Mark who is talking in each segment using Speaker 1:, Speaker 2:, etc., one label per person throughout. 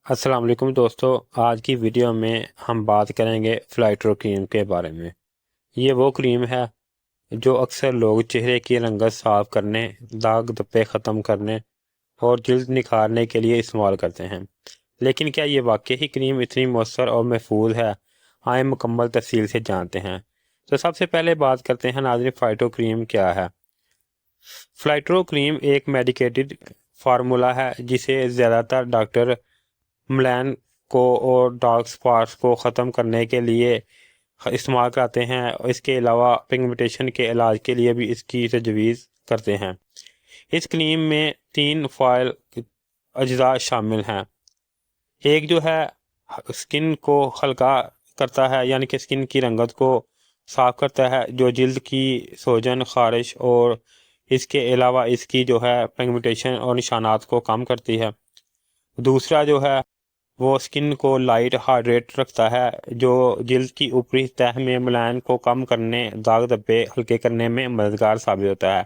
Speaker 1: السلام علیکم دوستو، آج کی ویڈیو میں ہم بات کریں گے فلائٹرو کریم کے بارے میں۔ یہ وہ کریم ہے جو اکثر لوگ چہرے کی رنگت صاف کرنے، داغ دھبے ختم کرنے اور جلد نکھارنے کے لیے استعمال کرتے ہیں۔ لیکن کیا یہ واقعی کریم اتنی مؤثر اور محفوظ ہے؟ آئیں مکمل تفصیل سے جانتے ہیں۔ تو سب سے پہلے بات کرتے ہیں ناظرین، فلائٹرو کریم کیا ہے؟ فلائٹرو کریم ایک میڈیکیٹڈ فارمولا ہے جسے زیادہ تر ڈاکٹر ملان کو اور ڈارک سپاٹس کو ختم کرنے کے لیے استعمال کرتے ہیں۔ اس کے علاوہ پگمنٹیشن کے علاج کے لیے بھی اس کی تجویز کرتے ہیں۔ اس کریم میں 3 فعال اجزاء شامل ہیں۔ ایک جو ہے سکن کو ہلکا کرتا ہے، یعنی کہ سکن کی رنگت کو صاف کرتا ہے، جو جلد کی سوجن، خارش اور اس کے علاوہ اس کی جو ہے پگمنٹیشن اور نشانات کو کم کرتی ہے۔ دوسرا جو ہے وہ سکن کو لائٹ ہائیڈریٹ رکھتا ہے، جو جلد کی اوپری تہہ میں ملائن کو کم کرنے، داغ دھبے ہلکے کرنے میں مددگار ثابت ہوتا ہے۔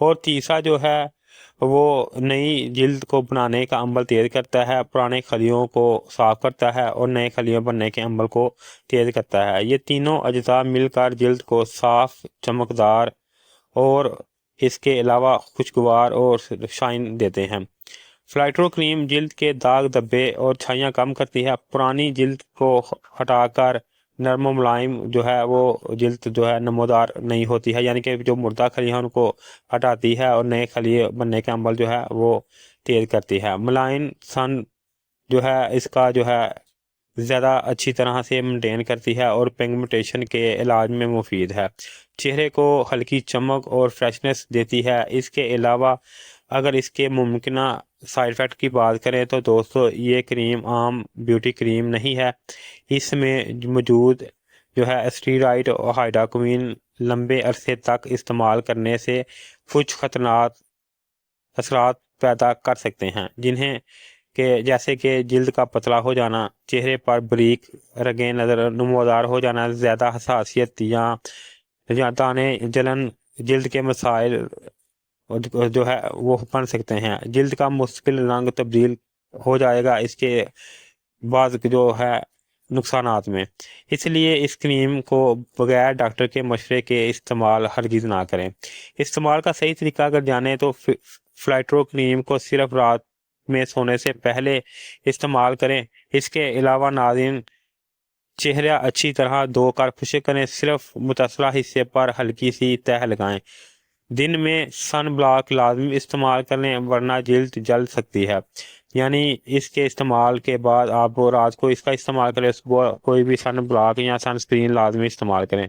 Speaker 1: اور تیسرا جو ہے وہ نئی جلد کو بنانے کا عمل تیز کرتا ہے، پرانے خلیوں کو صاف کرتا ہے اور نئے خلیوں بننے کے عمل کو تیز کرتا ہے۔ یہ تینوں اجزاء مل کر جلد کو صاف، چمکدار اور اس کے علاوہ خوشگوار اور شائن دیتے ہیں۔ فلائٹرو کریم جلد کے داغ دھبے اور چھائیاں کم کرتی ہے، پرانی جلد کو ہٹا کر نرم و ملائم جو ہے وہ جلد جو ہے نمودار نہیں ہوتی ہے، یعنی کہ جو مردہ خلیاں ہیں ان کو ہٹاتی ہے اور نئے خلیے بننے کا عمل جو ہے وہ تیز کرتی ہے۔ ملائم سن جو ہے اس کا جو ہے زیادہ اچھی طرح سے مینٹین کرتی ہے اور پگمنٹیشن کے علاج میں مفید ہے، چہرے کو ہلکی چمک اور فریشنس دیتی ہے۔ اس کے علاوہ اگر اس کے ممکنہ سائیڈ افیکٹ کی بات کریں تو دوستو یہ کریم عام بیوٹی کریم نہیں ہے۔ اس میں موجود جو ہے اسٹیرائڈ اور ہائڈراکوین لمبے عرصے تک استعمال کرنے سے کچھ خطرناک اثرات پیدا کر سکتے ہیں، جنہیں کہ جیسے کہ جلد کا پتلا ہو جانا، چہرے پر بریک رگیں نظر نمودار ہو جانا، زیادہ حساسیت یا دانے، جلن، جلد کے مسائل جو ہے وہ بن سکتے ہیں۔ جلد کا مستقل رنگ تبدیل ہو جائے گا اس کے بعض جو ہے نقصانات میں۔ اس لیے اس کریم کو بغیر ڈاکٹر کے مشورے کے استعمال ہرگز نہ کریں۔ استعمال کا صحیح طریقہ اگر جانیں تو فلائٹرو کریم کو صرف رات میں سونے سے پہلے استعمال کریں۔ اس کے علاوہ ناظرین، چہرہ اچھی طرح دھو کر خشک کریں، صرف متصلہ حصے پر ہلکی سی تہ لگائیں۔ دن میں سن بلاک لازمی استعمال کریں ورنہ جلد جل سکتی ہے، یعنی اس کے استعمال کے بعد آپ رات کو اس کا استعمال کریں، صبح کوئی بھی سن بلاک یا سن سکرین لازمی استعمال کریں۔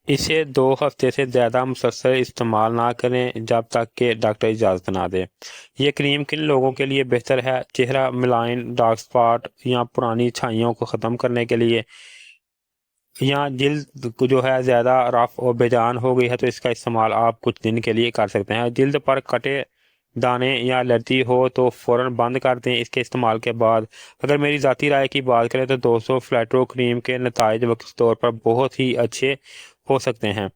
Speaker 1: اسے 2 ہفتے سے زیادہ مسلسل استعمال نہ کریں جب تک کہ ڈاکٹر اجازت نہ دے۔ یہ کریم کن لوگوں کے لیے بہتر ہے؟ چہرہ ملائن، ڈارک سپاٹ یا پرانی چھائیوں کو ختم کرنے کے لیے، یا جلد جو ہے زیادہ رف اور بے جان ہو گئی ہے تو اس کا استعمال آپ کچھ دن کے لیے کر سکتے ہیں۔ جلد پر کٹے، دانے یا الرجی ہو تو فوراً بند کر دیں اس کے استعمال کے بعد۔ اگر میری ذاتی رائے کی بات کریں تو دوستو فلائٹرو کریم کے نتائج وقتی طور پر بہت ہی اچھے ہو سکتے ہیں،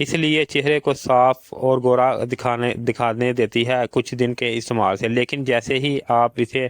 Speaker 1: اس لیے چہرے کو صاف اور گورا دکھانے دیتی ہے کچھ دن کے استعمال سے، لیکن جیسے ہی آپ اسے